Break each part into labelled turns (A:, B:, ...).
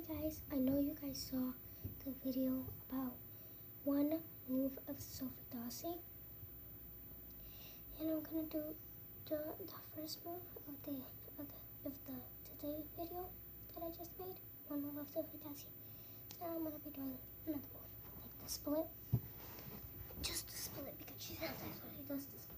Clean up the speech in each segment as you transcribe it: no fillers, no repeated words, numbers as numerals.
A: guys, I know you guys saw the video about one move of Sophie Dawsey, and I'm gonna do the first move of the today video that I just made. One move of Sophie Dawsey. Now I'm gonna be doing another move, like the split. Just the split because she says that's what he does. The split.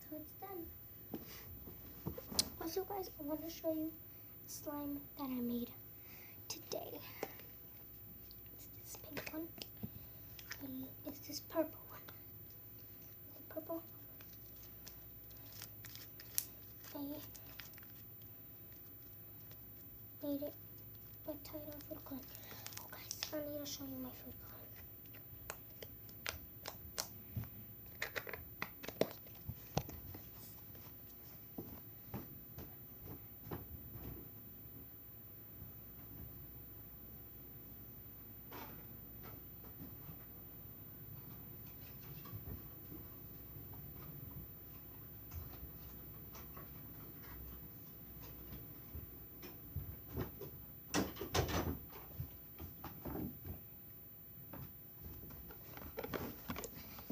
A: So it's done. Also guys, I want to show you the slime that I made today. It's this pink one. And it's this purple one. Like purple. I made it with Title Food Coloring. Oh guys, I need to show you my food coloring.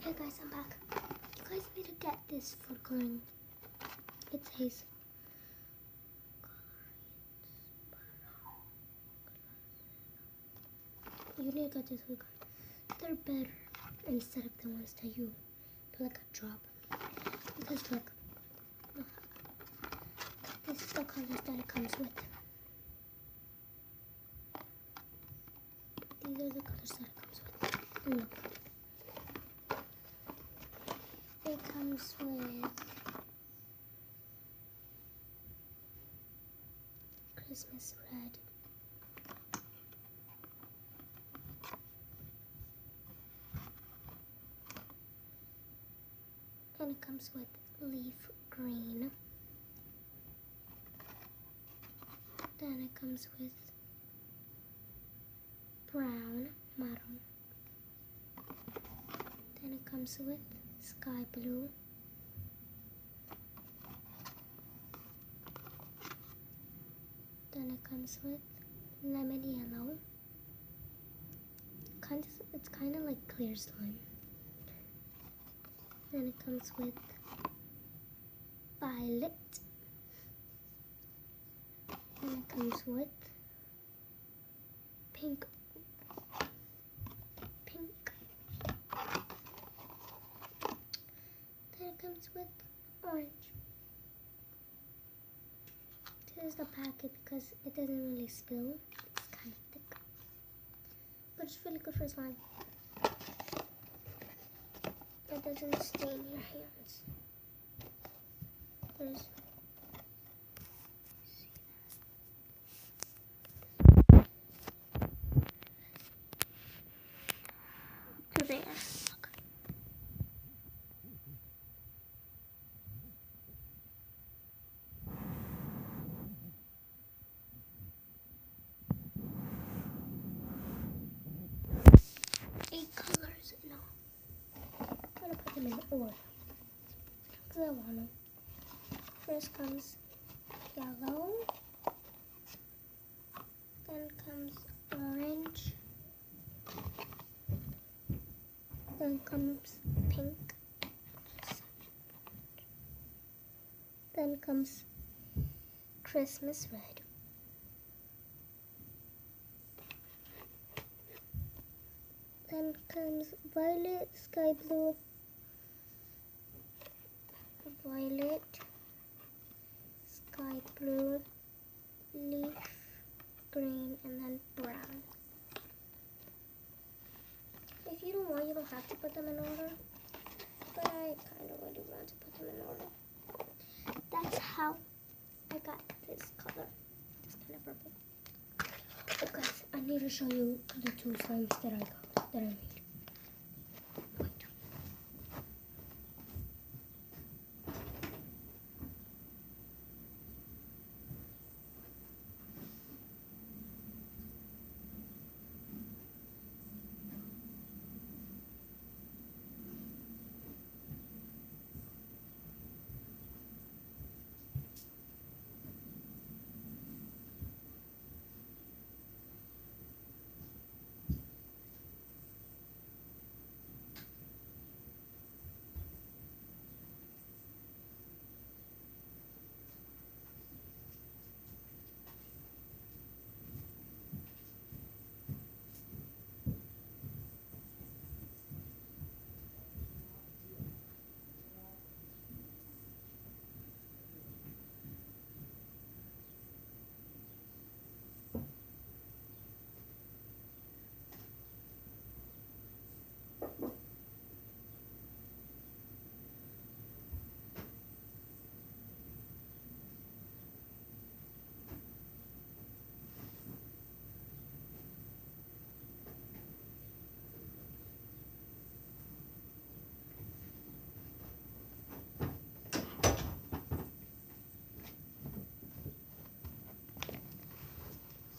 A: Hey guys, I'm back. You guys need to get this food coloring. It says you need to get this food coloring. They're better instead of the ones that you put like a drop. Because look, this is the colors that it comes with. These are the colors that it comes with. And look. It comes with Christmas red, and it comes with leaf green, then it comes with brown, marron, then it comes with sky blue, then it comes with lemon yellow. It's kind of like clear slime. Then it comes with violet, and it comes with pink. Then it comes with orange. This is the packet because it doesn't really spill. It's kind of thick, but it's really good for slime. It doesn't stain your hands. There's to there. Look. 8 colors. No. I'm gonna put them in order. Because I want them. First comes yellow. Then comes orange. Then comes pink. Then comes Christmas red. Then comes violet, sky blue, violet, sky blue, leaf green, and then brown. don't have to put them in order, but I kind of really want to put them in order. That's how I got this color, this kind of purple. Oh guys, I need to show you the 2 slimes that I made. Wait.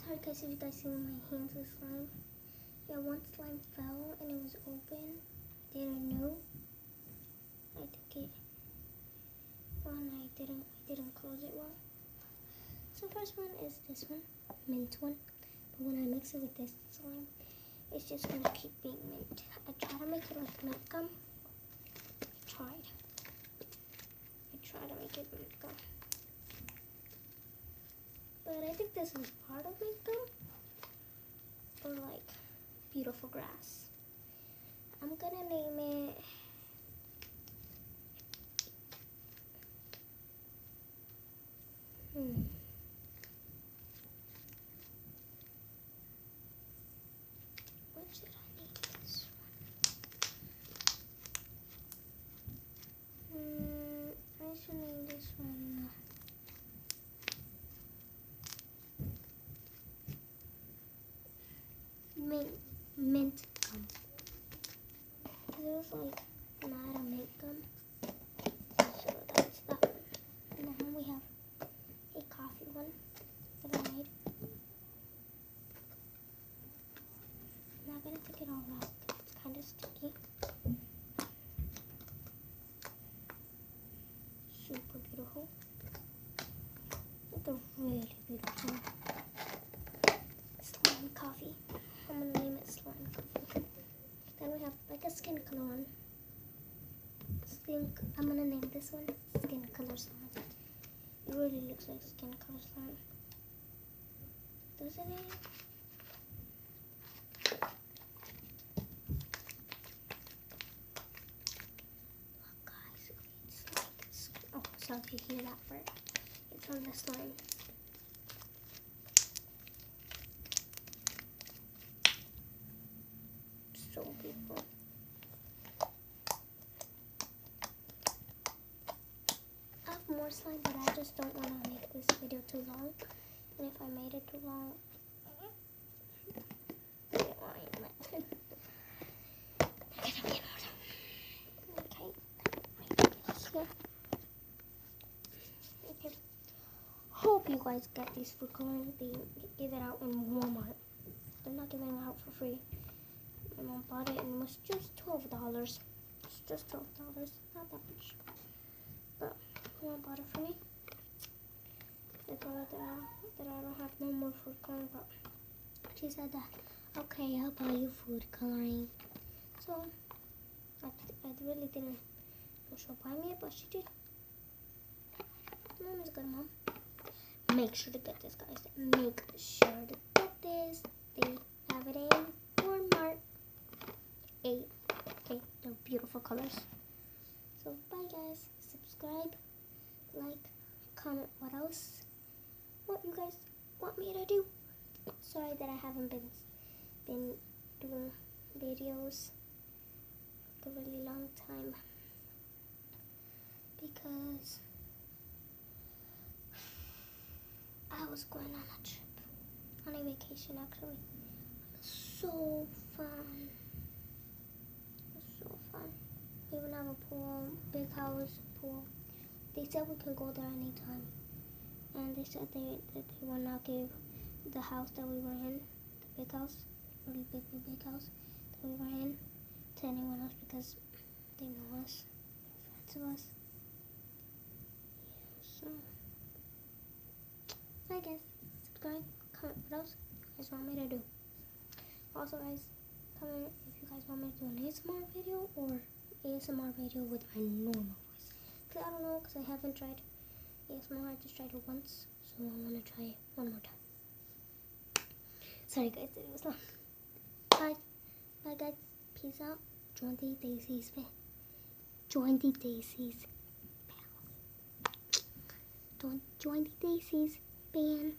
A: Sorry guys if you guys see my hands with slime. Yeah, one slime fell and it was open. I didn't know. I took it and I didn't close it well. So first one is this one, mint one. But when I mix it with this slime, it's just gonna keep being mint. I tried to make it like mint gum. I tried to make it mint gum. But I think this is part of mint gum. Or like beautiful grass. I'm gonna name it what should I name this one? I should name this one mint gum. It was like not a mint gum. So that's that one. And then we have a coffee one that I made. I'm not gonna take it all out because it's kind of sticky. Super beautiful. Like a really beautiful slime coffee. I'm gonna name it slime coffee. Then we have like a skin color one. I'm gonna name this one skin color slime. It really looks like skin color slime, doesn't it? Look guys, it's like, oh, so if you hear that word, it's on the slime. So beautiful. I have more slime, but I just don't want to make this video too long. And if I made it too long, okay. Hope you guys get these food coloring. They give it out in Walmart. They're not giving it out for free. My mom bought it and it was just $12. It's just $12, not that much. But my mom bought it for me. They thought that I don't have no more food coloring, but she said that, okay, I'll buy you food coloring. So I really didn't know she'll buy me it, but she did. Mom is good, Mom. Make sure to get this, guys. Make sure to get this. They have it in Walmart. Okay, they're beautiful colors. So bye guys. Subscribe, like, comment what else. What you guys want me to do. Sorry that I haven't been doing videos a really long time because I was going on a trip, on a vacation actually. It was so fun. It was so fun. We even have a pool, big house, pool. They said we can go there anytime. And they said that they will not give the house that we were in, the big house, really big house that we were in, to anyone else because they know us, they're friends of us. Yeah, so I guess subscribe, comment what else you guys want me to do. Also guys, comment if you guys want me to do an ASMR video or ASMR video with my normal voice. Cause I don't know, cause I haven't tried ASMR, I just tried it once, so I want to try it one more time. Sorry guys, it was long. Bye guys, peace out. Join the Daisies family. Join the Daisies family. Join the Daisies band.